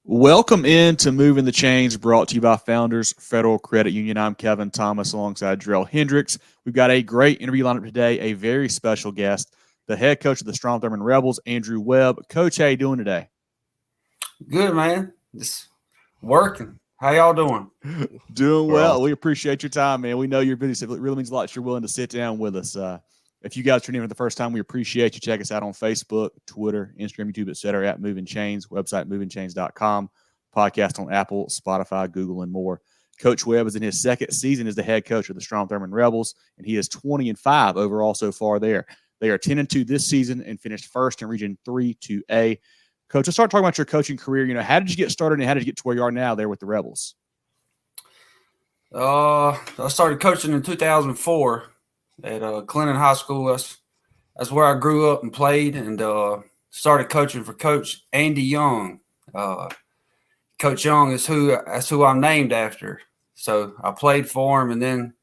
Welcome into Moving the Chains, brought to you by Founders Federal Credit Union. I'm Kevin Thomas alongside Jerel Hendricks. We've got a great interview lineup today, a very special guest, the head coach of the Strom Thurmond Rebels, Andrew Webb. Coach, how you doing today? Good, man. Just working. How y'all doing? Doing well. We appreciate your time, man. We know you're busy, so it really means a lot that you're willing to sit down with us. If you guys are tuning in for the first time, we appreciate you. Check us out on Facebook, Twitter, Instagram, YouTube, etc. at Movin Chains, website movingchains.com, podcast on Apple, Spotify, Google, and more. Coach Webb is in his second season as the head coach of the Strom Thurmond Rebels, and he is 20-5 overall so far there. They are 10-2 this season and finished first in Region 3-2A. Coach, let's start talking about your coaching career. How did you get started and how did you get to where you are now there with the Rebels? I started coaching in 2004 at Clinton High School. That's where I grew up and played, and started coaching for Coach Andy Young. Coach Young is who I'm named after. So I played for him and then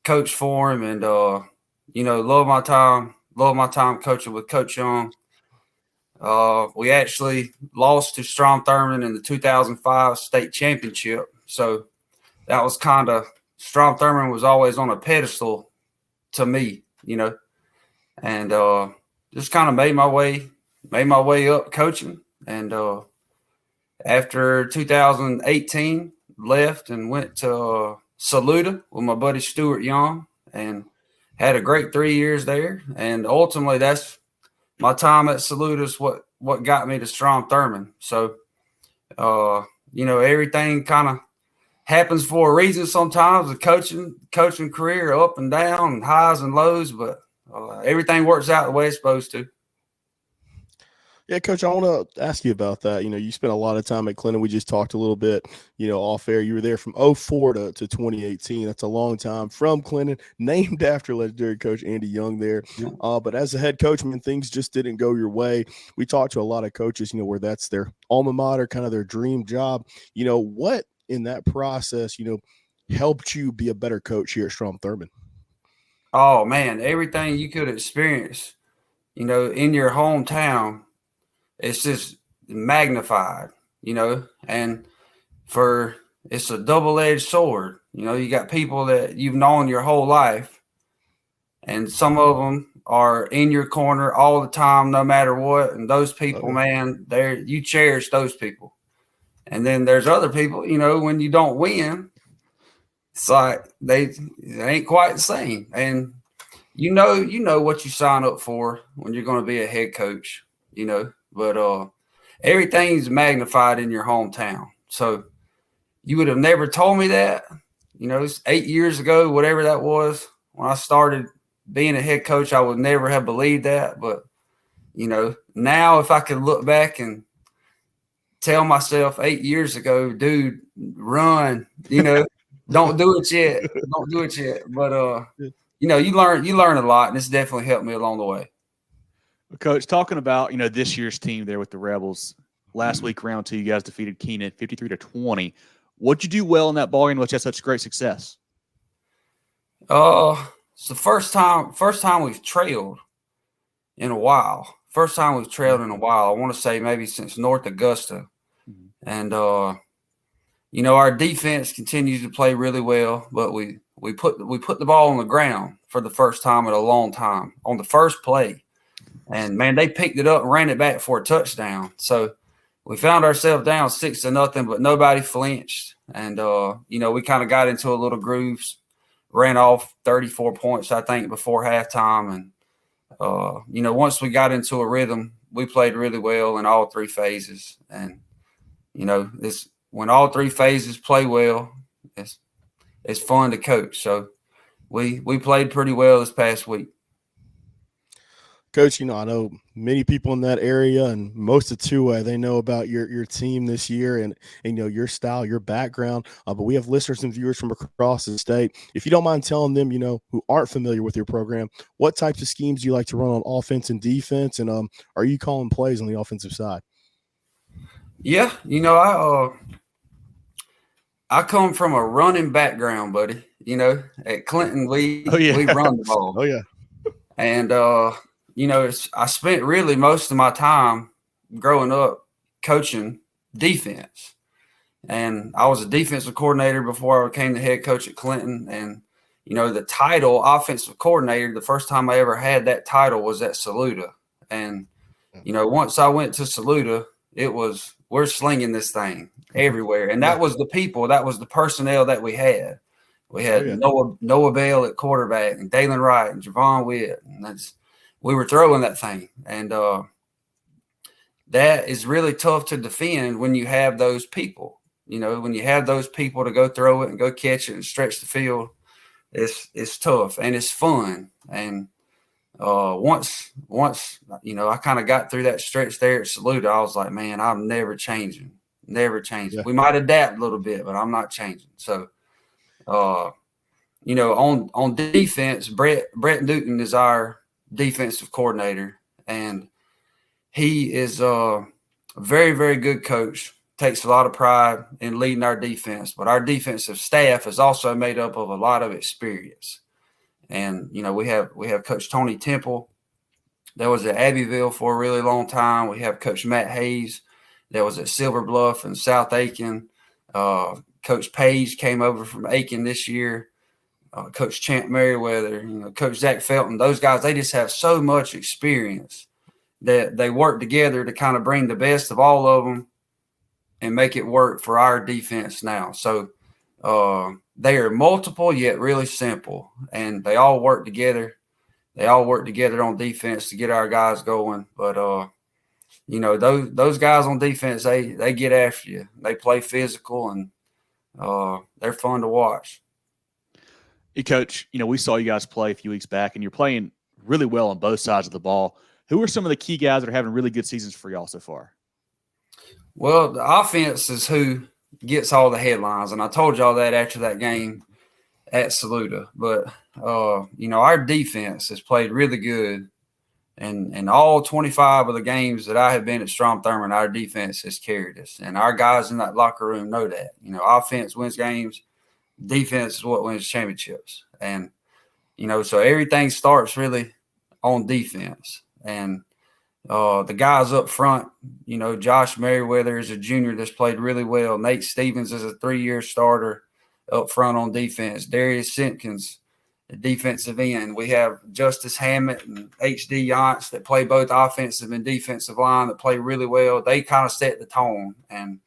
coached for him, and love my time coaching with Coach Young. We actually lost to Strom Thurmond in the 2005 state championship. So that was kind of – Strom Thurmond was always on a pedestal to me, and just kind of made my way up coaching. And after 2018, left and went to Saluda with my buddy Stuart Young and had a great 3 years there. And ultimately that's – my time at Saluda is what got me to Strom Thurmond. So, everything kind of happens for a reason sometimes. The coaching career, up and down, and highs and lows, but everything works out the way it's supposed to. Yeah, Coach, I want to ask you about that. You spent a lot of time at Clinton. We just talked a little bit, off air. You were there from 2004 to 2018. That's a long time from Clinton, named after legendary Coach Andy Young there. Yeah. But as a head coach, things just didn't go your way. We talked to a lot of coaches, where that's their alma mater, kind of their dream job. What in that process, helped you be a better coach here at Strom Thurmond? Oh, man, everything you could experience, in your hometown, it's just magnified, and it's a double-edged sword. You got people that you've known your whole life, and some of them are in your corner all the time, no matter what. And those people, man, you cherish those people. And then there's other people, when you don't win, it's like they ain't quite the same. And you know what you sign up for when you're going to be a head coach, But everything's magnified in your hometown. So you would have never told me that, it's 8 years ago, whatever that was, when I started being a head coach, I would never have believed that. But, now if I could look back and tell myself 8 years ago, dude, run, don't do it yet. Don't do it yet. But, you learn a lot, and it's definitely helped me along the way. Coach, talking about, this year's team there with the Rebels, last week, round 2, you guys defeated Keenan 53-20. What'd you do well in that ballgame which had such great success? It's the first time we've trailed in a while. I want to say maybe since North Augusta. Mm-hmm. And, our defense continues to play really well, but we put the ball on the ground for the first time in a long time on the first play. And, man, they picked it up and ran it back for a touchdown. So we found ourselves down 6-0, but nobody flinched. And, we kind of got into a little groove, ran off 34 points, I think, before halftime. And, once we got into a rhythm, we played really well in all three phases. And, when all three phases play well, it's fun to coach. So we played pretty well this past week. Coach, I know many people in that area and most of 2A, they know about your team this year and your style, your background. But we have listeners and viewers from across the state. If you don't mind telling them, who aren't familiar with your program, what types of schemes do you like to run on offense and defense? And are you calling plays on the offensive side? Yeah, I come from a running background, buddy. At Clinton, we run the ball. Oh, yeah. And, I spent really most of my time growing up coaching defense. And I was a defensive coordinator before I became the head coach at Clinton. And, you know, the title offensive coordinator, the first time I ever had that title was at Saluda. And, you know, once I went to Saluda, it was, we're slinging this thing everywhere. And that was the people, that was the personnel that we had. We had Noah Bell at quarterback and Dalen Wright and Javon Witt. And we were throwing that thing. And that is really tough to defend when you have those people. You know, when you have those people to go throw it and go catch it and stretch the field, it's tough and it's fun. And once you know, I kind of got through that stretch there at Saluda, I was like, man, I'm never changing. Yeah. We might adapt a little bit, but I'm not changing. So, you know, on defense, Brett Newton is our defensive coordinator, and he is a very, very good coach. Takes a lot of pride in leading our defense, but our defensive staff is also made up of a lot of experience. And, you know, we have Coach Tony Temple that was at Abbeville for a really long time. We have Coach Matt Hayes that was at Silver Bluff and South Aiken. Coach Page came over from Aiken this year. Coach Champ Merriweather, you know, Coach Zach Felton. Those guys, they just have so much experience that they work together to kind of bring the best of all of them and make it work for our defense now. So they are multiple yet really simple, and they all work together. They all work together on defense to get our guys going. But you know, those guys on defense, they get after you. They play physical, and they're fun to watch. Hey, Coach, you know, we saw you guys play a few weeks back, and you're playing really well on both sides of the ball. Who are some of the key guys that are having really good seasons for y'all so far? Well, the offense is who gets all the headlines, and I told y'all that after that game at Saluda. But, you know, our defense has played really good, and all 25 of the games that I have been at Strom Thurmond, our defense has carried us, and our guys in that locker room know that. You know, offense wins games, defense is what wins championships. And, you know, so everything starts really on defense. And the guys up front, you know, Josh Merriweather is a junior that's played really well. Nate Stevens is a 3-year starter up front on defense. Darius Simpkins, the defensive end. We have Justice Hammett and H.D. Yantz that play both offensive and defensive line that play really well. They kind of set the tone. And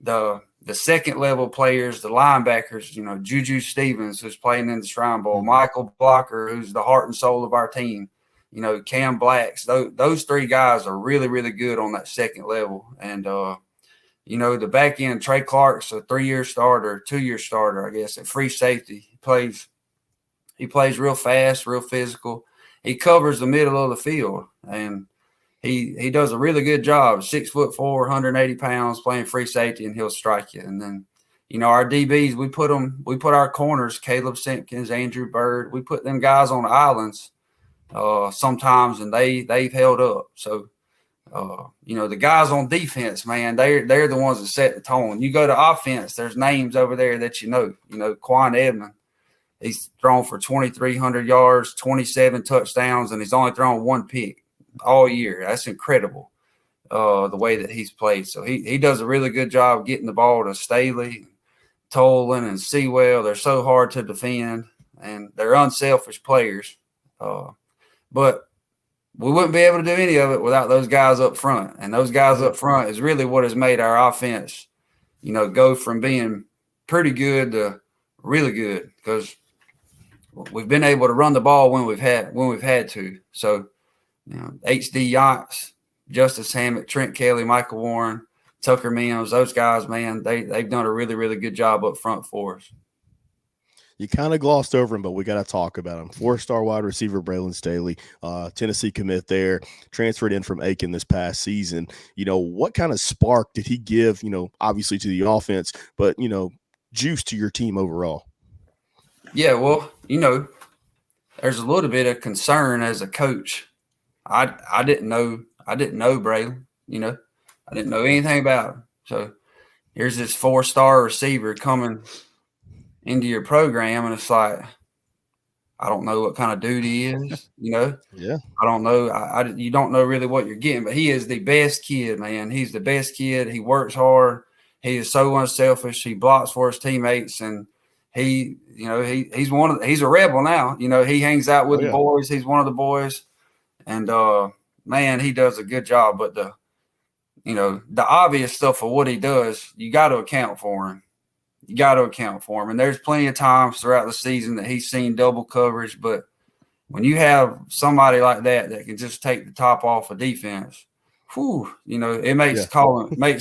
the second level players, the linebackers, you know, Juju Stevens, who's playing in the Shrine Bowl, Michael Blocker, who's the heart and soul of our team. You know, Cam Blacks, those three guys are really, really good on that second level. And, you know, the back end, Trey Clark's a 3-year starter, 2-year starter, I guess, at free safety. He plays real fast, real physical. He covers the middle of the field, and he does a really good job. 6'4", 180 pounds, playing free safety, and he'll strike you. And then, you know, our DBs, we put our corners, Caleb Simpkins, Andrew Bird, we put them guys on islands sometimes, and they've held up. So, you know, the guys on defense, man, they're the ones that set the tone. You go to offense, there's names over there that you know, Quan Edmond, he's thrown for 2,300 yards, 27 touchdowns, and he's only thrown 1 pick all year. That's incredible, the way that he's played. So he does a really good job getting the ball to Staley, Tolan, and Sewell. They're so hard to defend, and they're unselfish players. But we wouldn't be able to do any of it without those guys up front. And those guys up front is really what has made our offense, you know, go from being pretty good to really good, because we've been able to run the ball when we've had to. So, you know, H.D. Yantz, Justice Hammett, Trent Kelly, Michael Warren, Tucker Mims, those guys, man, they've done a really, really good job up front for us. You kind of glossed over him, but we got to talk about him. 4-star wide receiver Braylon Staley, Tennessee commit there, transferred in from Aiken this past season. You know, what kind of spark did he give, you know, obviously to the offense, but, you know, juice to your team overall? Yeah, well, you know, there's a little bit of concern as a coach. I didn't know Braylon, you know. I didn't know anything about him. So here's this 4-star receiver coming into your program, and it's like, I don't know what kind of dude he is. Yeah. I don't know. You don't know really what you're getting, but he is the best kid, man. He's the best kid. He works hard. He is so unselfish. He blocks for his teammates, and he's a rebel now. He hangs out with the boys. He's one of the boys, and man, he does a good job. But the obvious stuff of what he does, you got to account for him. And there's plenty of times throughout the season that he's seen double coverage, but when you have somebody like that can just take the top off of defense, it makes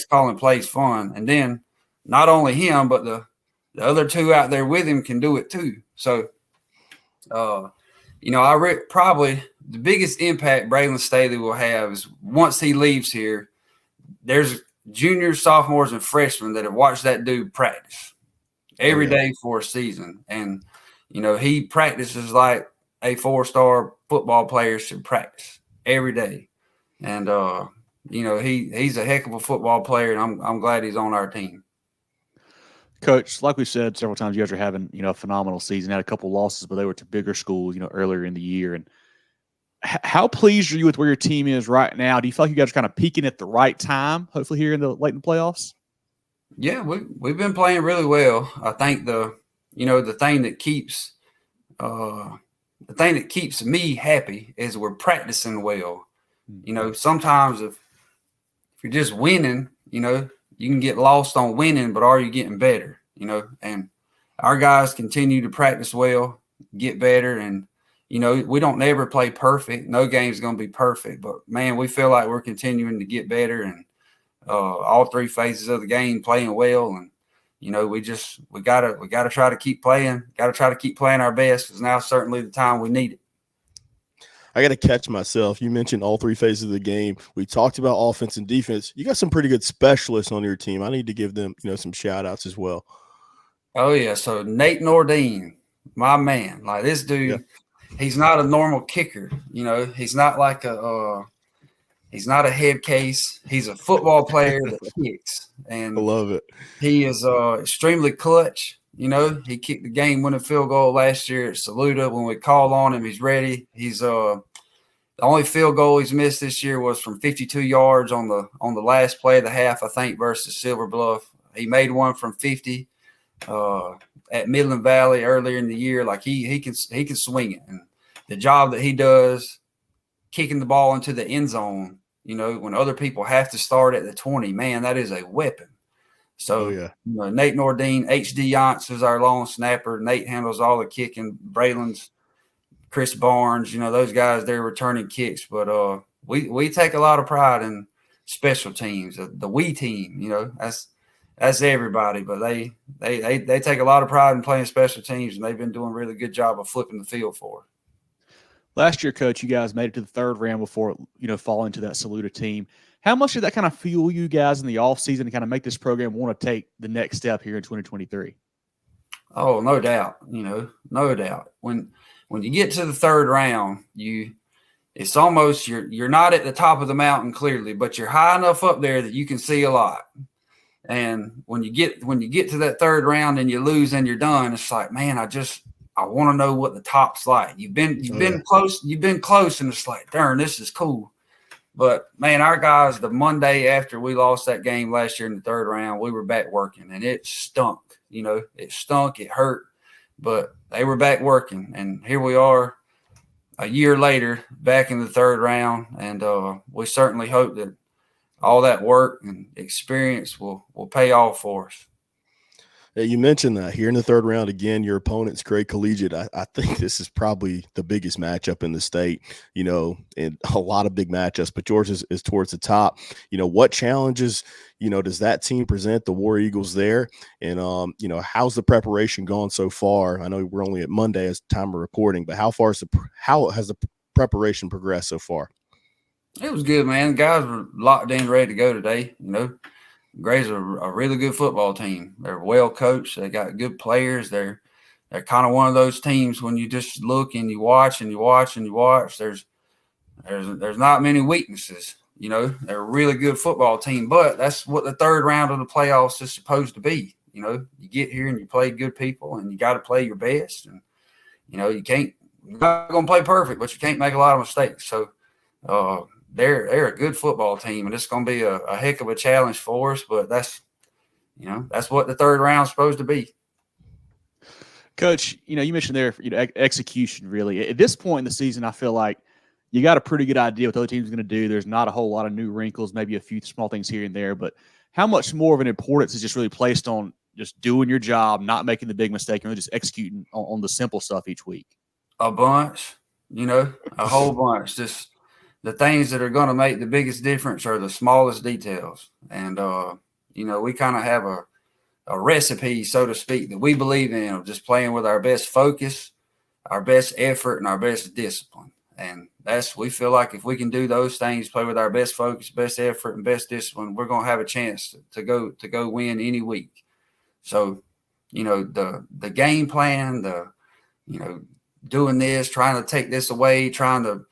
calling plays fun. And then not only him, but the other two out there with him can do it too. So, probably the biggest impact Braylon Staley will have is once he leaves here, there's juniors, sophomores, and freshmen that have watched that dude practice every day for a season. And, he practices like a 4-star football player should practice every day. And, he's a heck of a football player, and I'm glad he's on our team. Coach, like we said several times, you guys are having, a phenomenal season. Had a couple losses, but they were to bigger schools, earlier in the year. And how pleased are you with where your team is right now? Do you feel like you guys are kind of peaking at the right time, hopefully here in the late in the playoffs? Yeah, we've been playing really well. I think the thing that keeps me happy is we're practicing well. Sometimes if you're just winning, you can get lost on winning, but are you getting better? And our guys continue to practice well, get better, and we don't never play perfect. No game's going to be perfect, but man, we feel like we're continuing to get better, and all three phases of the game playing well. And we gotta try to keep playing. Got to try to keep playing our best, because now's certainly the time we need it. I got to catch myself. You mentioned all three phases of the game. We talked about offense and defense. You got some pretty good specialists on your team. I need to give them, some shout outs as well. Oh yeah. So Nate Nordine, my man, like this dude, he's not a normal kicker. He's not like he's not a head case. He's a football player that kicks. And I love it. He is extremely clutch. He kicked the game-winning field goal last year at Saluda. When we call on him, he's ready. He's the only field goal he's missed this year was from 52 yards on the last play of the half, I think, versus Silver Bluff. He made one from 50 at Midland Valley earlier in the year. Like he can swing it, and the job that he does kicking the ball into the end zone, when other people have to start at the 20, man, that is a weapon. So, Nate Nordine, H.D. Yance is our long snapper. Nate handles all the kicking. Braylon's, Chris Barnes, those guys, they're returning kicks. But we take a lot of pride in special teams. The we team, that's everybody. But they take a lot of pride in playing special teams, and they've been doing a really good job of flipping the field for us. Last year, Coach, you guys made it to the third round before, falling to that Saluda team. How much did that kind of fuel you guys in the offseason to kind of make this program want to take the next step here in 2023? Oh, no doubt. No doubt. When you get to the third round, it's almost you're not at the top of the mountain clearly, but you're high enough up there that you can see a lot. And when you get to that third round and you lose and you're done, it's like, man, I want to know what the top's like. You've been close, and it's like, darn, this is cool. But, man, our guys, the Monday after we lost that game last year in the third round, we were back working, and it stunk. It stunk. It hurt. But they were back working, and here we are a year later back in the third round, and we certainly hope that all that work and experience will pay off for us. You mentioned that here in the third round, again, your opponent's Gray Collegiate. I think this is probably the biggest matchup in the state, and a lot of big matchups, but yours is towards the top. What challenges, does that team present the War Eagles there? And, how's the preparation gone so far? I know we're only at Monday as time of recording, but how has the preparation progressed so far? It was good, man. The guys were locked in, ready to go today, Gray's a really good football team. They're well coached. They got good players. They're kind of one of those teams when you just look and you watch and you watch and you watch. There's not many weaknesses. They're a really good football team. But that's what the third round of the playoffs is supposed to be. You get here and you play good people, and you got to play your best. And you you're not going to play perfect, but you can't make a lot of mistakes. So they're a good football team, and it's going to be a heck of a challenge for us. But that's what the third round's supposed to be. Coach, you mentioned there, execution really. At this point in the season, I feel like you got a pretty good idea what the other team's going to do. There's not a whole lot of new wrinkles, maybe a few small things here and there, but how much more of an importance is just really placed on just doing your job, not making the big mistake, and really just executing on the simple stuff each week? A bunch, a whole bunch. Just the things that are going to make the biggest difference are the smallest details. And, we kind of have a recipe, so to speak, that we believe in, of just playing with our best focus, our best effort, and our best discipline. And we feel like if we can do those things, play with our best focus, best effort, and best discipline, we're going to have a chance to go win any week. So, the game plan, doing this, trying to take this away, trying to,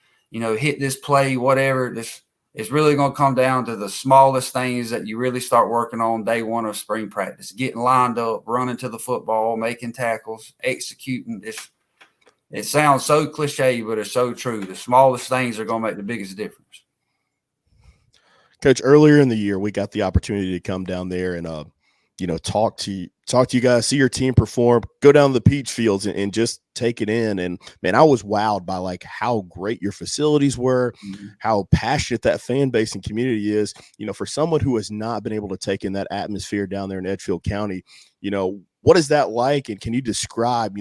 hit this play, whatever, it's really going to come down to the smallest things that you really start working on day one of spring practice, getting lined up, running to the football, making tackles, executing. It sounds so cliche, but it's so true. The smallest things are going to make the biggest difference. Coach, earlier in the year, we got the opportunity to come down there and, talk to you guys, see your team perform, go down the peach fields and just take it in. And man, I was wowed by like how great your facilities were, how passionate that fan base and community is. For someone who has not been able to take in that atmosphere down there in Edgefield County, what is that like? And can you describe,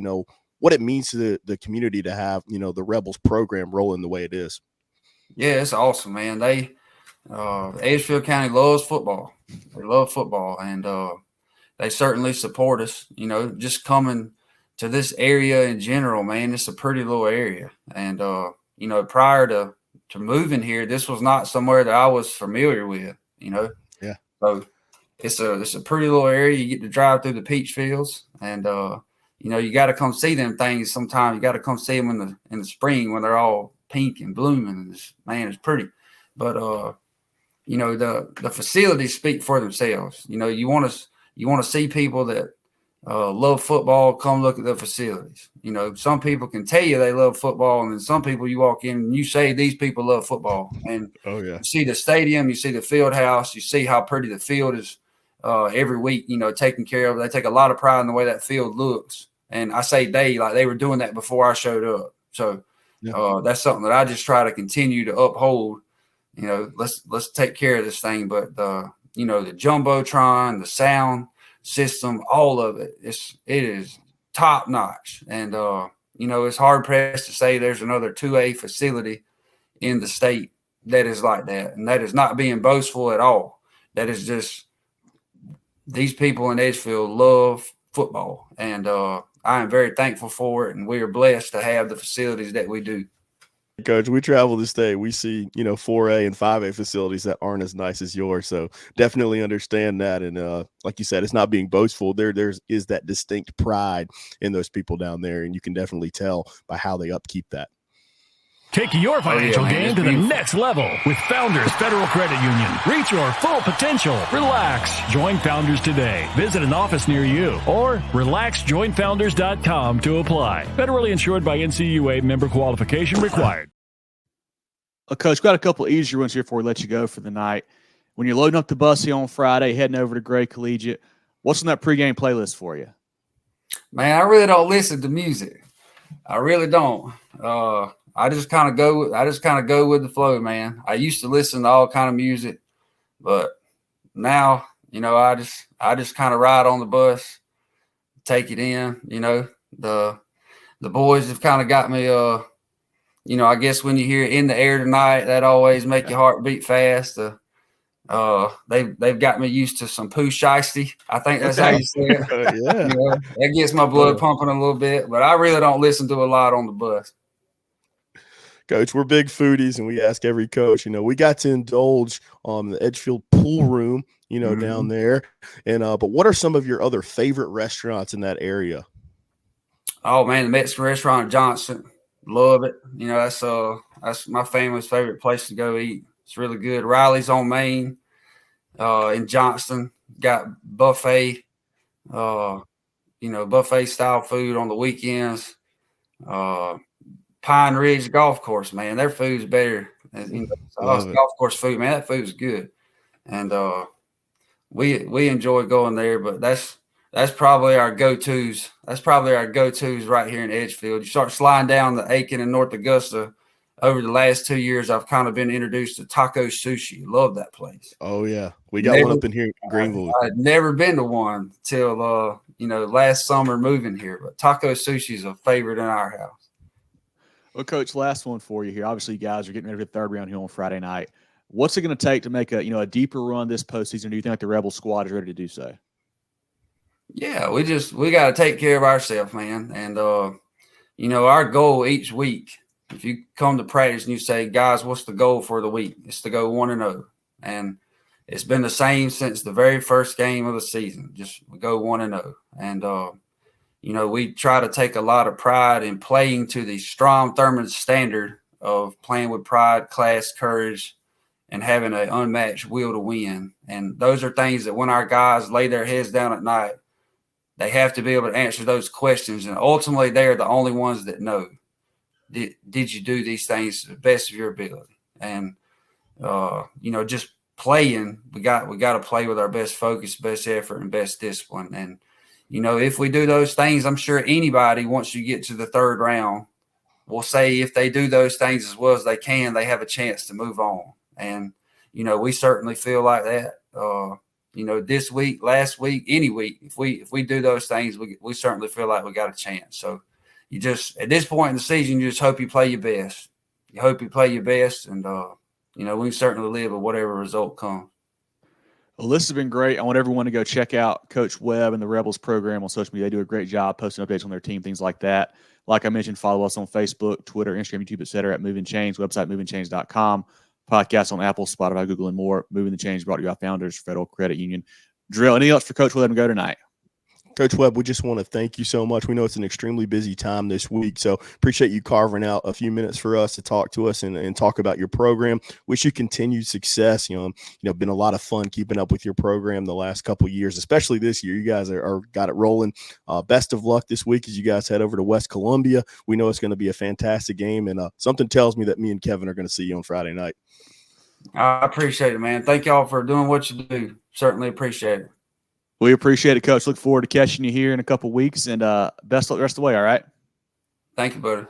what it means to the community to have, the Rebels program rolling the way it is? Yeah, it's awesome, man. Edgefield County loves football. They love football, and they certainly support us. Just coming to this area in general, man, it's a pretty little area. And, prior to moving here, this was not somewhere that I was familiar with, Yeah. So it's a pretty little area. You get to drive through the peach fields, and, you got to come see them things sometime. You got to come see them in the spring when they're all pink and blooming. And it's pretty. But, the facilities speak for themselves. You want to see people that love football, come look at the facilities. Some people can tell you they love football, and then some people you walk in and you say these people love football. And you see the stadium, you see the field house, you see how pretty the field is every week, taken care of. They take a lot of pride in the way that field looks. And I say they were doing that before I showed up. So that's something that I just try to continue to uphold. Let's take care of this thing. But the Jumbotron, the sound system, all of it, it is top notch. And it's hard pressed to say there's another 2A facility in the state that is like that. And that is not being boastful at all. That is just these people in Edgefield love football. And I am very thankful for it. And we are blessed to have the facilities that we do. Coach, we travel the state. We see, 4A and 5A facilities that aren't as nice as yours. So definitely understand that. And like you said, it's not being boastful. There is that distinct pride in those people down there. And you can definitely tell by how they upkeep that. Take your financial gain to the next level with Founders Federal Credit Union. Reach your full potential. Relax. Join Founders today. Visit an office near you or relaxjoinfounders.com to apply. Federally insured by NCUA, member qualification required. Coach, got a couple easier ones here before we let you go for the night. When you're loading up the bus here on Friday, heading over to Gray Collegiate, what's on that pregame playlist for you? Man, I really don't listen to music. I really don't. I just kind of go with the flow, man. I used to listen to all kind of music, but now, I just kind of ride on the bus, take it in. The boys have kind of got me. I guess when you hear "In the Air Tonight," that always make your heart beat fast. They've got me used to some Pooh Shiesty. I think that's how you say it. That gets my blood pumping a little bit, but I really don't listen to a lot on the bus. Coach, we're big foodies, and we ask every coach. We got to indulge on the Edgefield pool room, down there. And but what are some of your other favorite restaurants in that area? Oh man, the Mexican restaurant in Johnston, love it. That's my family's favorite place to go eat. It's really good. Riley's on Main, in Johnston, got buffet, buffet style food on the weekends. Pine Ridge Golf Course, man. Their food's better. Golf course food, man. That food's good. And we enjoy going there, but that's probably our go-tos. That's probably our go-tos right here in Edgefield. You start sliding down the Aiken and North Augusta. Over the last 2 years, I've kind of been introduced to Taco Sushi. Love that place. Oh yeah, we got one up in here in Greenville. I'd never been to one till last summer moving here. But Taco Sushi is a favorite in our house. Well, Coach, last one for you here. Obviously, you guys are getting ready for the third round here on Friday night. What's it going to take to make a deeper run this postseason? Do you think the Rebel squad is ready to do so? Yeah, we got to take care of ourselves, man. And our goal each week. If you come to practice and you say, guys, what's the goal for the week? It's to go 1-0. And it's been the same since the very first game of the season. Just we go 1-0. And, we try to take a lot of pride in playing to the Strom Thurmond standard of playing with pride, class, courage, and having an unmatched will to win. And those are things that when our guys lay their heads down at night, they have to be able to answer those questions. And ultimately, they are the only ones that know. Did you do these things to the best of your ability? And just playing, we got to play with our best focus, best effort, and best discipline. And if we do those things, I'm sure anybody, once you get to the third round, will say if they do those things as well as they can, they have a chance to move on. And we certainly feel like that. This week, last week, any week, if we do those things, we certainly feel like we got a chance. So. You just, at this point in the season, you just hope you play your best. You hope you play your best, and, we can certainly live with whatever result comes. Well, this has been great. I want everyone to go check out Coach Webb and the Rebels program on social media. They do a great job posting updates on their team, things like that. Like I mentioned, follow us on Facebook, Twitter, Instagram, YouTube, etc. at Movin Chains, website movingchains.com, podcast on Apple, Spotify, Google, and more. Movin The Chains brought to you by Founders Federal Credit Union. Jerel, anything else for Coach Webb to go tonight? Coach Webb, we just want to thank you so much. We know it's an extremely busy time this week, so appreciate you carving out a few minutes for us to talk to us and talk about your program. Wish you continued success. Been a lot of fun keeping up with your program the last couple of years, especially this year. You guys are got it rolling. Best of luck this week as you guys head over to West Columbia. We know it's going to be a fantastic game, and something tells me that me and Kevin are going to see you on Friday night. I appreciate it, man. Thank y'all for doing what you do. Certainly appreciate it. We appreciate it, Coach. Look forward to catching you here in a couple weeks, and best luck the rest of the way, all right? Thank you, buddy.